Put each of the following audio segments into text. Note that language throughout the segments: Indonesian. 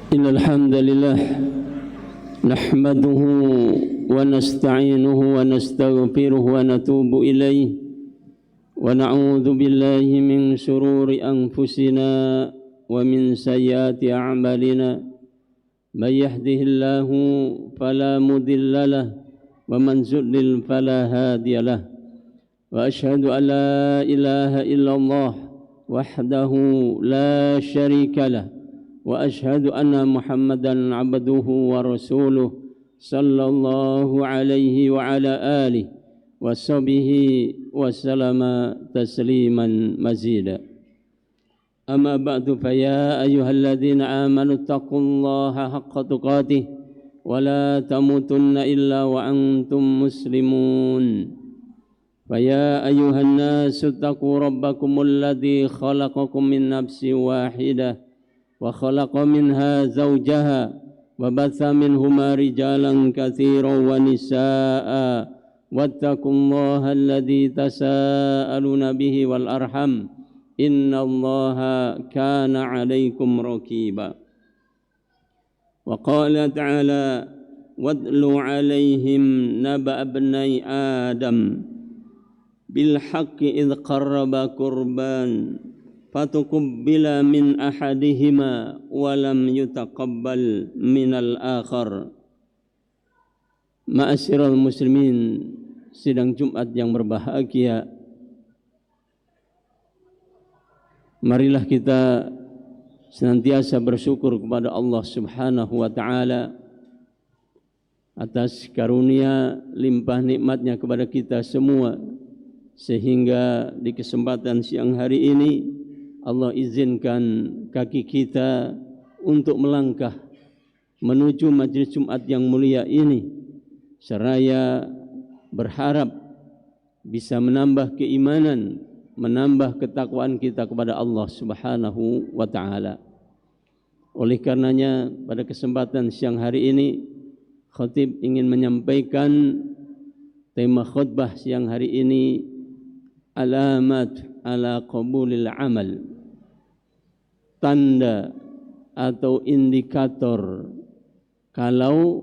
Innal hamdalillah nahmaduhu wa nasta'inuhu wa nastaghfiruhu wa natubu ilayhi wa na'udzu billahi min shururi anfusina wa min sayyiati a'malina may yahdihillahu fala mudilla lahu wa man yudlil fala hadiya lahu wa asyhadu an la ilaha illallah wahdahu la syarika lahu وأشهد أن محمدًا عبده ورسوله صلى الله عليه وعلى آله وصحبه وسلم تسليمًا مزيدًا أما بعد فيا أيها الذين آمنوا اتقوا الله حق تقاته ولا تموتن إلا وأنتم مسلمون فيا أيها الناس اتقوا ربكم الذي خلقكم من نفس واحدة وخلق منها زوجها وبث منهما رجالا كثيرا ونساء واتقوا الله الذي تساءلون به والأرحم إن الله كان عليكم رقيبا وقال تعالى واتل عليهم نبأ ابني آدم بالحق إذ قربا قربان فتقبل من أحدهما ولم يتقبل من الآخر Ma'asyiral muslimin, sidang Jumat yang berbahagia, marilah kita senantiasa bersyukur kepada Allah Subhanahu wa taala atas karunia limpah nikmatnya kepada kita semua, sehingga di kesempatan siang hari ini Allah izinkan kaki kita untuk melangkah menuju majelis Jumat yang mulia ini, seraya berharap bisa menambah keimanan, menambah ketakwaan kita kepada Allah Subhanahu wa taala. Oleh karenanya pada kesempatan siang hari ini khatib ingin menyampaikan tema khutbah siang hari ini, alamat ala qabulil amal, tanda atau indikator kalau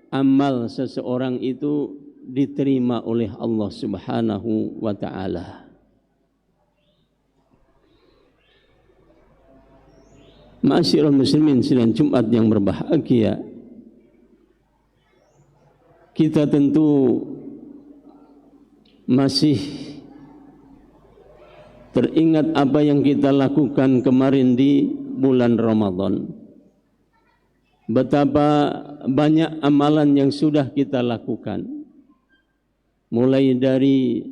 amal seseorang itu diterima oleh Allah Subhanahu wa taala. Ma'asyiral muslimin, sidang Jumat yang berbahagia, kita tentu masih teringat apa yang kita lakukan kemarin di bulan Ramadan. Betapa banyak amalan yang sudah kita lakukan, mulai dari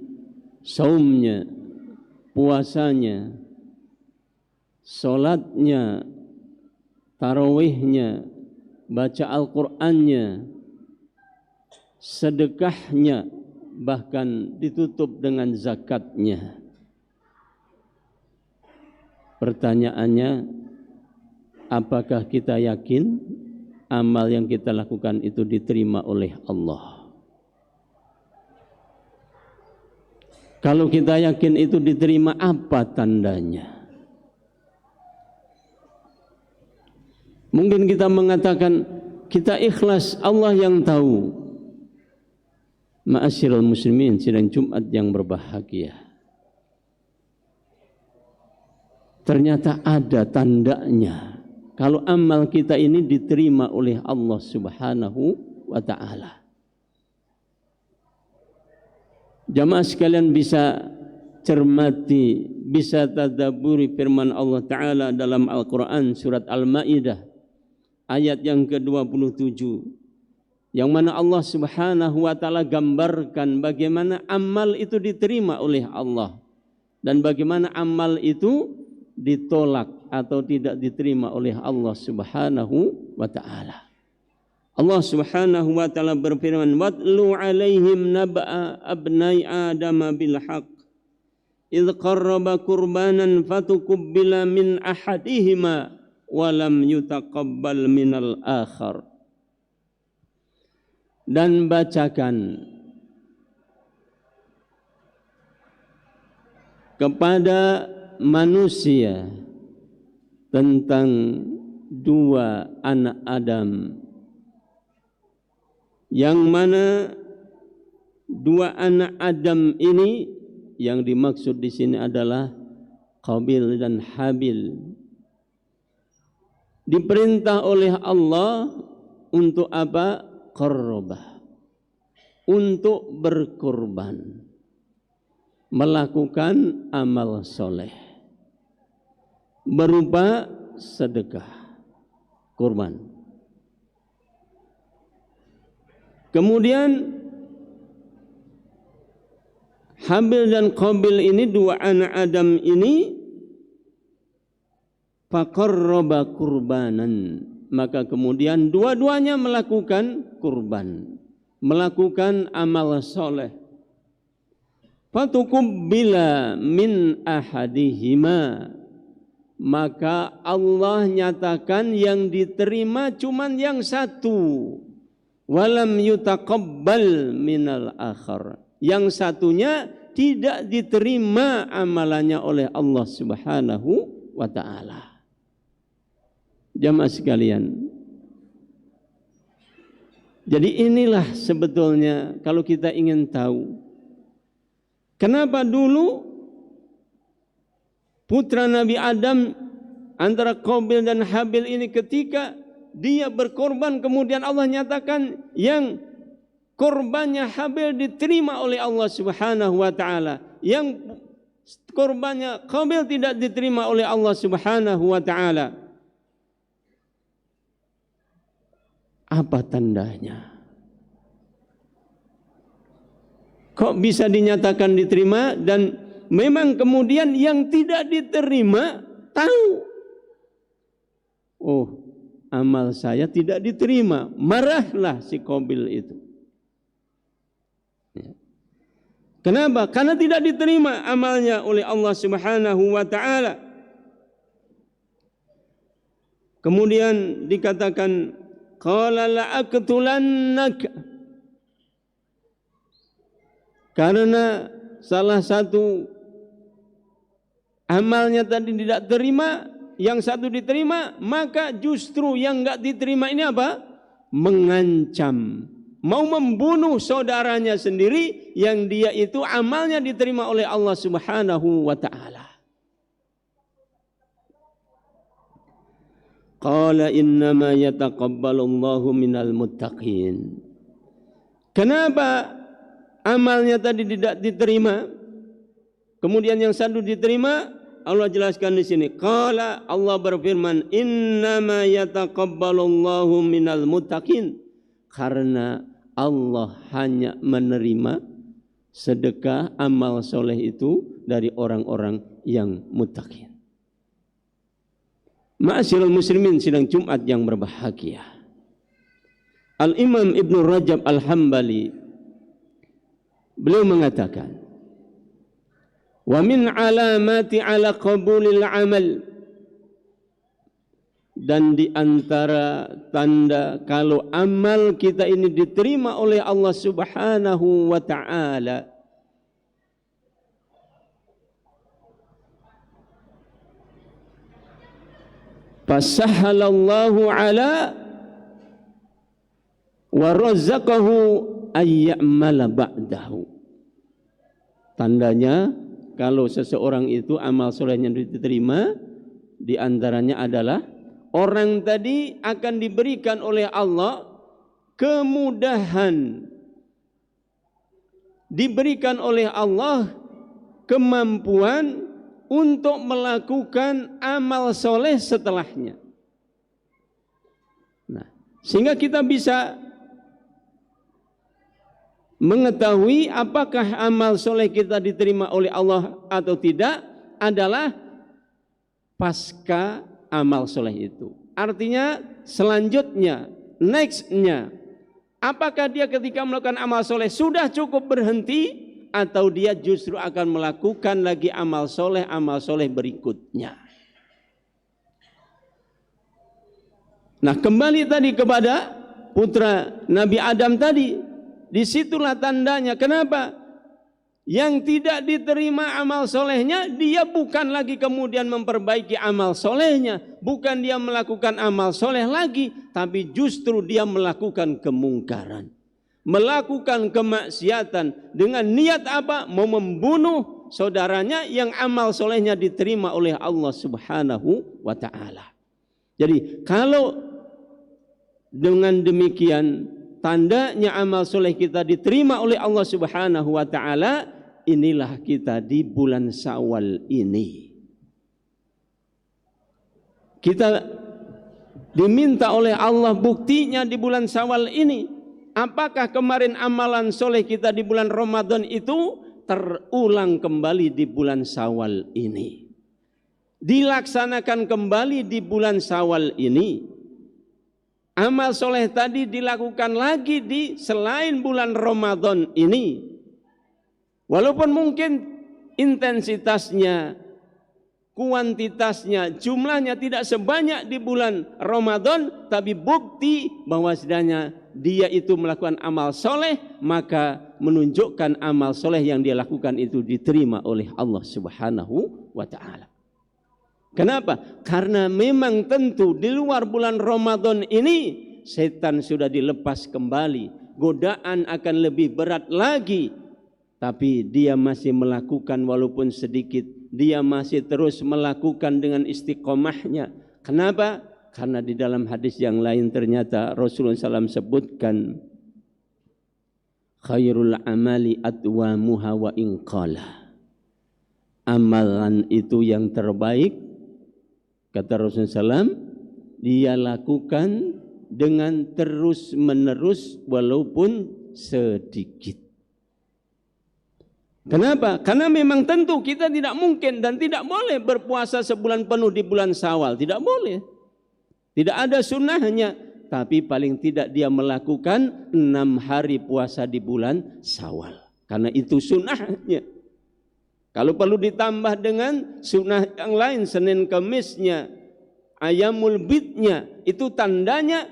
saumnya, puasanya, salatnya, tarawihnya, baca Al-Qur'annya, sedekahnya, bahkan ditutup dengan zakatnya. Pertanyaannya, apakah kita yakin amal yang kita lakukan itu diterima oleh Allah? Kalau kita yakin itu diterima, apa tandanya? Mungkin kita mengatakan kita ikhlas, Allah yang tahu. Ma'asyiral muslimin, sidang Jumat yang berbahagia, ternyata ada tandanya kalau amal kita ini diterima oleh Allah Subhanahu wa taala. Jamaah sekalian bisa cermati, bisa tadabburi firman Allah taala dalam Al-Qur'an surat Al-Maidah ayat yang ke-27, yang mana Allah Subhanahu wa taala gambarkan bagaimana amal itu diterima oleh Allah dan bagaimana amal itu ditolak atau tidak diterima oleh Allah Subhanahu wa taala. Allah Subhanahu wa taala berfirman, "Watlu 'alaihim naba'a abnai Adam bil haqq idz qarraba qurbanan fatuqbila min ahadihima wa lam yutaqabbal minal akhar." Dan bacakan kepada manusia tentang dua anak Adam, yang mana dua anak Adam ini yang dimaksud di sini adalah Qabil dan Habil. Diperintah oleh Allah untuk apa? Qarrabah, untuk berkorban, melakukan amal soleh berupa sedekah, kurban. Kemudian Habil dan Qabil ini, dua anak Adam ini, faqarraba kurbanan, maka kemudian dua-duanya melakukan kurban, melakukan amal soleh. Fatuqbila min ahadihima, maka Allah nyatakan yang diterima cuman yang satu. Walam yutaqabbal minal akhar, yang satunya tidak diterima amalannya oleh Allah Subhanahu wa taala. Jamaah sekalian, jadi inilah sebetulnya kalau kita ingin tahu kenapa dulu putra Nabi Adam antara Qabil dan Habil ini ketika dia berkorban, kemudian Allah nyatakan yang korbannya Habil diterima oleh Allah Subhanahu wa taala, yang korbannya Qabil tidak diterima oleh Allah Subhanahu wa taala. Apa tandanya? Kok bisa dinyatakan diterima dan memang kemudian yang tidak diterima tahu, oh, amal saya tidak diterima, marahlah si Qabil itu. Ya. Kenapa? Karena tidak diterima amalnya oleh Allah Subhanahu wa taala. Kemudian dikatakan qala la'aqtulannaka, karena salah satu amalnya tadi tidak terima, yang satu diterima, maka justru yang enggak diterima ini apa? Mengancam, mau membunuh saudaranya sendiri yang dia itu amalnya diterima oleh Allah Subhanahu wa taala. Qala innama yataqabbalullahu minal muttaqin. Kenapa amalnya tadi tidak diterima, kemudian yang satu diterima? Allah jelaskan di sini. Qala, Allah berfirman, innama yataqabbalullahu minal muttaqin. Karena Allah hanya menerima sedekah amal soleh itu dari orang-orang yang muttaqin. Ma'asyiral muslimin sidang Jumat yang berbahagia. Al-Imam Ibnu Rajab Al-Hambali, beliau mengatakan, wa min alamati ala qabulil amal, dan di antara tanda kalau amal kita ini diterima oleh Allah Subhanahu wa taala, fasahhalallahu ala wa razzaqahu ayya'mala ba'dahu. Tandanya kalau seseorang itu amal solehnya diterima, di antaranya adalah orang tadi akan diberikan oleh Allah kemudahan, diberikan oleh Allah kemampuan untuk melakukan amal soleh setelahnya. Nah, sehingga kita bisa mengetahui apakah amal soleh kita diterima oleh Allah atau tidak adalah pasca amal soleh itu. Artinya selanjutnya, nextnya, apakah dia ketika melakukan amal soleh sudah cukup berhenti, atau dia justru akan melakukan lagi amal soleh berikutnya. Nah, kembali tadi kepada putra Nabi Adam tadi, disitulah tandanya. Kenapa? Yang tidak diterima amal solehnya, dia bukan lagi kemudian memperbaiki amal solehnya, bukan dia melakukan amal soleh lagi, tapi justru dia melakukan kemungkaran, melakukan kemaksiatan dengan niat apa? Mau membunuh saudaranya yang amal solehnya diterima oleh Allah Subhanahu wa taala. Jadi kalau dengan demikian tandanya amal soleh kita diterima oleh Allah Subhanahu wa taala, inilah kita di bulan Syawal ini. Kita diminta oleh Allah buktinya di bulan Syawal ini. Apakah kemarin amalan soleh kita di bulan Ramadan itu terulang kembali di bulan Syawal ini, dilaksanakan kembali di bulan Syawal ini? Amal soleh tadi dilakukan lagi di selain bulan Ramadan ini, walaupun mungkin intensitasnya, kuantitasnya, jumlahnya tidak sebanyak di bulan Ramadan, tapi bukti bahwa setidaknya dia itu melakukan amal soleh, maka menunjukkan amal soleh yang dia lakukan itu diterima oleh Allah Subhanahu wa ta'ala. Kenapa? Karena memang tentu di luar bulan Ramadan ini setan sudah dilepas kembali, godaan akan lebih berat lagi, tapi dia masih melakukan walaupun sedikit, dia masih terus melakukan dengan istiqomahnya. Kenapa? Karena di dalam hadis yang lain ternyata Rasulullah SAW sebutkan, khairul amali atwamuha wa inqala. Amalan itu yang terbaik, kata Rasulullah SAW, dia lakukan dengan terus menerus walaupun sedikit. Kenapa? Karena memang tentu kita tidak mungkin dan tidak boleh berpuasa sebulan penuh di bulan Syawal. Tidak boleh. Tidak ada sunnahnya. Tapi paling tidak dia melakukan 6 hari puasa di bulan Syawal. Karena itu sunnahnya. Kalau perlu ditambah dengan sunnah yang lain, Senin Kemisnya, Ayamul Bidnya, itu tandanya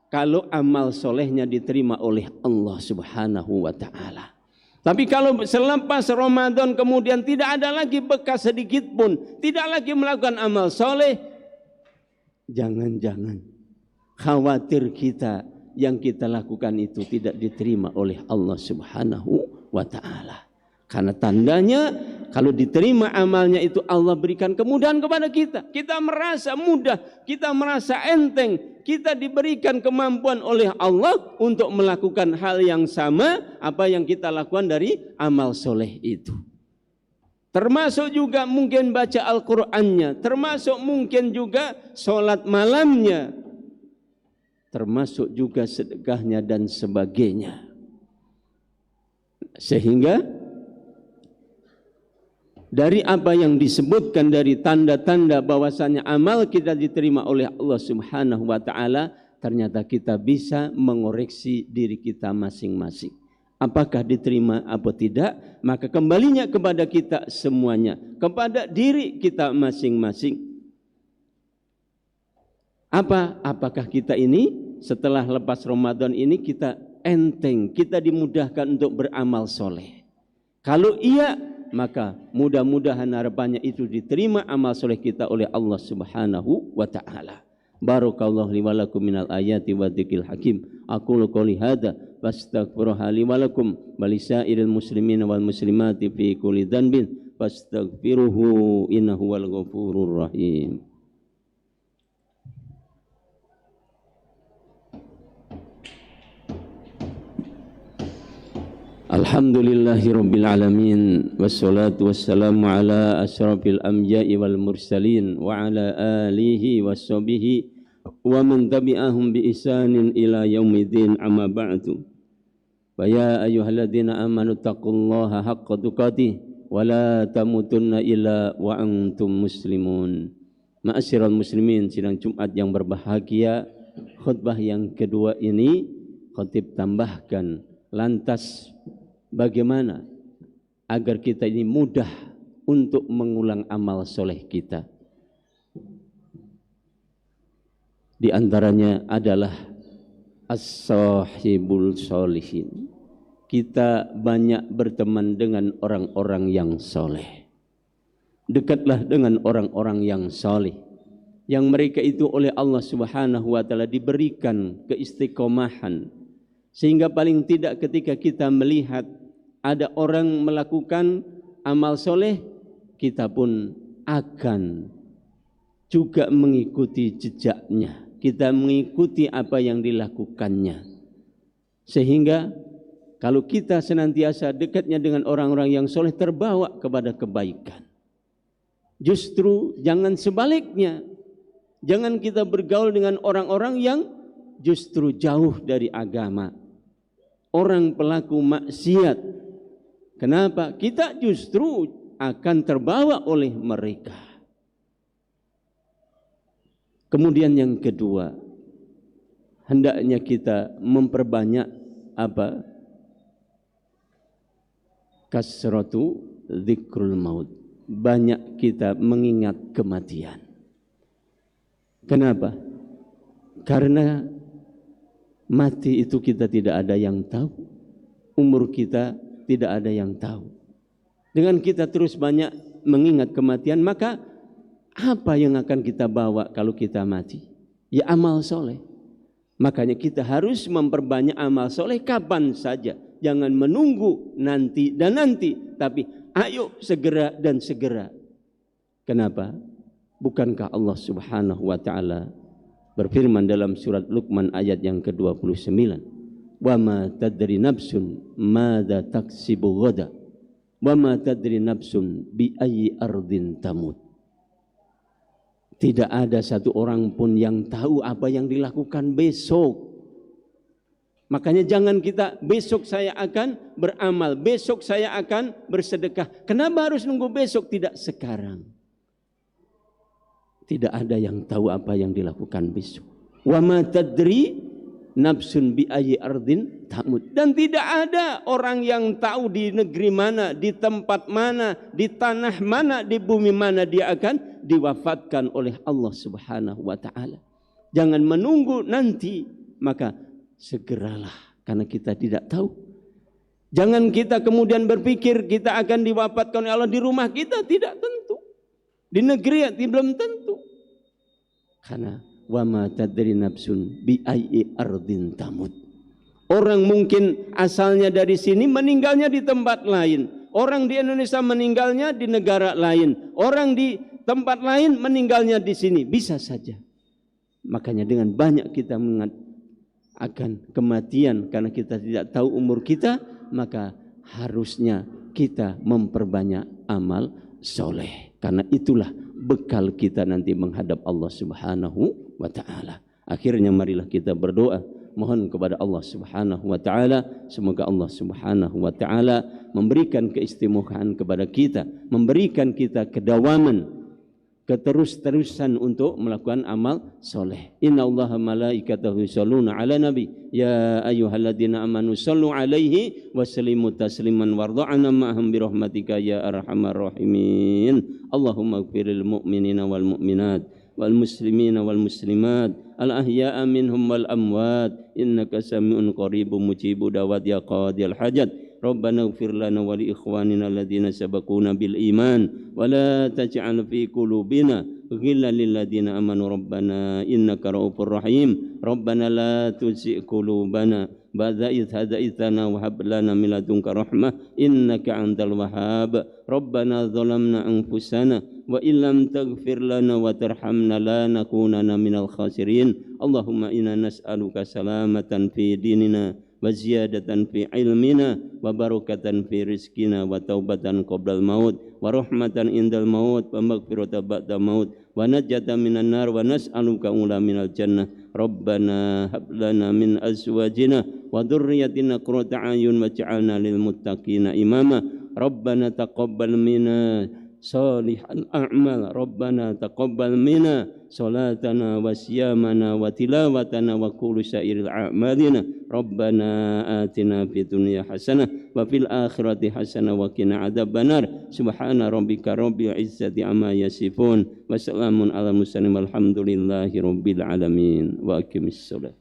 kalau amal solehnya diterima oleh Allah Subhanahu wa Ta'ala. Tapi kalau selepas Ramadan kemudian tidak ada lagi bekas sedikit pun, tidak lagi melakukan amal soleh, jangan-jangan khawatir kita yang kita lakukan itu tidak diterima oleh Allah Subhanahu wa Ta'ala. Karena tandanya kalau diterima amalnya itu Allah berikan kemudahan kepada kita. Kita merasa mudah, kita merasa enteng, kita diberikan kemampuan oleh Allah untuk melakukan hal yang sama apa yang kita lakukan dari amal soleh itu. Termasuk juga mungkin baca Al-Qur'annya, termasuk mungkin juga sholat malamnya, termasuk juga sedekahnya dan sebagainya. Sehingga dari apa yang disebutkan dari tanda-tanda bahwasanya amal kita diterima oleh Allah Subhanahu wa Ta'ala, ternyata kita bisa mengoreksi diri kita masing-masing. Apakah diterima atau tidak, maka kembalinya kepada kita semuanya, kepada diri kita masing-masing. Apakah kita ini setelah lepas Ramadan ini kita enteng, kita dimudahkan untuk beramal soleh? Kalau iya, maka mudah-mudahan harapannya itu diterima amal soleh kita oleh Allah Subhanahu wa Ta'ala. Barakallahu li wa lakum minal ayati wa dzikril hakim. Aqulu qouli hadza wastaghfiruha li wa lakum wa lisairil muslimina wal muslimati fi kulli dhanbin fastaghfiruhu innahu wal ghafurur rahim. Alhamdulillahirabbil alamin wassalatu wassalamu ala asyrafil anbiya'i wal mursalin wa ala alihi washabihi wa man tabi'ahum bi ihsanin ila yaumiddin amma ba'du. Wa ya ayyuhalladzina amanu taqullaha haqqa tuqatih wa la tamutunna illa wa antum muslimun. Ma'asyiral muslimin, sidang Jumat yang berbahagia, khutbah yang kedua ini khatib tambahkan lantas bagaimana agar kita ini mudah untuk mengulang amal soleh kita. Di antaranya adalah as-sahibul sholihin. Kita banyak berteman dengan orang-orang yang soleh. Dekatlah dengan orang-orang yang soleh, yang mereka itu oleh Allah Subhanahu wa Ta'ala diberikan keistiqomahan, sehingga paling tidak ketika kita melihat ada orang melakukan amal soleh, kita pun akan juga mengikuti jejaknya, kita mengikuti apa yang dilakukannya. Sehingga kalau kita senantiasa dekatnya dengan orang-orang yang soleh, terbawa kepada kebaikan. Justru jangan sebaliknya, jangan kita bergaul dengan orang-orang yang justru jauh dari agama, orang pelaku maksiat. Kenapa? Kita justru akan terbawa oleh mereka. Kemudian yang kedua, hendaknya kita memperbanyak apa? Kasratu dzikrul maut. Banyak kita mengingat kematian. Kenapa? Karena mati itu kita tidak ada yang tahu. Umur kita tidak ada yang tahu. Dengan kita terus banyak mengingat kematian, maka apa yang akan kita bawa kalau kita mati? Ya amal soleh. Makanya kita harus memperbanyak amal soleh kapan saja. Jangan menunggu nanti dan nanti, tapi ayo segera dan segera. Kenapa? Bukankah Allah Subhanahu wa Ta'ala berfirman dalam surat Luqman ayat yang ke-29, wa ma tadri nafsun madza taksibu ghada wa ma tadri nafsun bi ayyi ardin tamut. Tidak ada satu orang pun yang tahu apa yang dilakukan besok. Makanya jangan kita besok saya akan beramal, besok saya akan bersedekah. Kenapa harus nunggu besok, tidak sekarang? Tidak ada yang tahu apa yang dilakukan besok. Wa ma tadri nafsun bi ayyi ardin tamut. Dan tidak ada orang yang tahu di negeri mana, di tempat mana, di tanah mana, di bumi mana dia akan diwafatkan oleh Allah Subhanahu wa taala. Jangan menunggu nanti, maka segeralah, karena kita tidak tahu. Jangan kita kemudian berpikir kita akan diwafatkan oleh Allah di rumah kita, tidak tentu. Di negeri belum tentu. Karena wa ma tadri nafsun bi ayyi ardin tamut. Orang mungkin asalnya dari sini, meninggalnya di tempat lain. Orang di Indonesia meninggalnya di negara lain. Orang di tempat lain meninggalnya di sini. Bisa saja. Makanya dengan banyak kita mengingat akan kematian karena kita tidak tahu umur kita, maka harusnya kita memperbanyak amal soleh. Karena itulah bekal kita nanti menghadap Allah Subhanahu wa ta'ala. Akhirnya marilah kita berdoa, mohon kepada Allah Subhanahu wa ta'ala, semoga Allah Subhanahu wa ta'ala memberikan keistimewaan kepada kita, memberikan kita kedawaman, keterus-terusan untuk melakukan amal soleh. Inna Allaha malaikatahu yusholluna ala nabi ya ayyuhalladzina amanu shollu alaihi wa sallimu tasliman warḍa'na ma'ahum birahmatika ya arhamar rahimin. Allahumma ighfiril mu'minina wal mu'minat wal muslimina wal muslimat al ahya'a minhum wal amwat innaka sami'un qaribun mujibud da'wat ya qadiyal hajat. Rabbana ighfir lana wa li ikhwanina alladhina sabaquna bil iman wa la taj'al fi qulubina ghillan lil ladzina amanu rabbana innaka ra'ufur rahim. Rabbana la tuzigh qulubana ba'da idh hadaytana wa hab lana min ladunka rahmah innaka antal wahhab. Rabbana zalamna anfusana wa illam taghfir lana wa tarhamna lanakunanna minal khasirin. Allahumma inna nas'aluka salamatan fi dinina wa ziyadatan fi ilmina wa barakatan fi rizkina wa taubatan qoblal maut wa rahmatan indal maut wa maghfiratan ba'da maut wa najatan minan nar wa nas'aluka ula minal jannah. Rabbana hab lana min azwajina wa dhurriyyatina qurrata a'yun waj'alna lil muttaqina imama. Rabbana taqabbal minna salihal a'mal. Rabbana taqabbal minna salatana wa siyamana wa tilawatana wa kullu sa'iril a'malina. Rabbana atina fid dunya hasanah wa fil akhirati hasanah wa qina adzabannar. Subhana rabbika rabbil izzati amma yasifun wa salamun alal mursalin walhamdulillahi rabbil alamin. Wa aqimis shalah.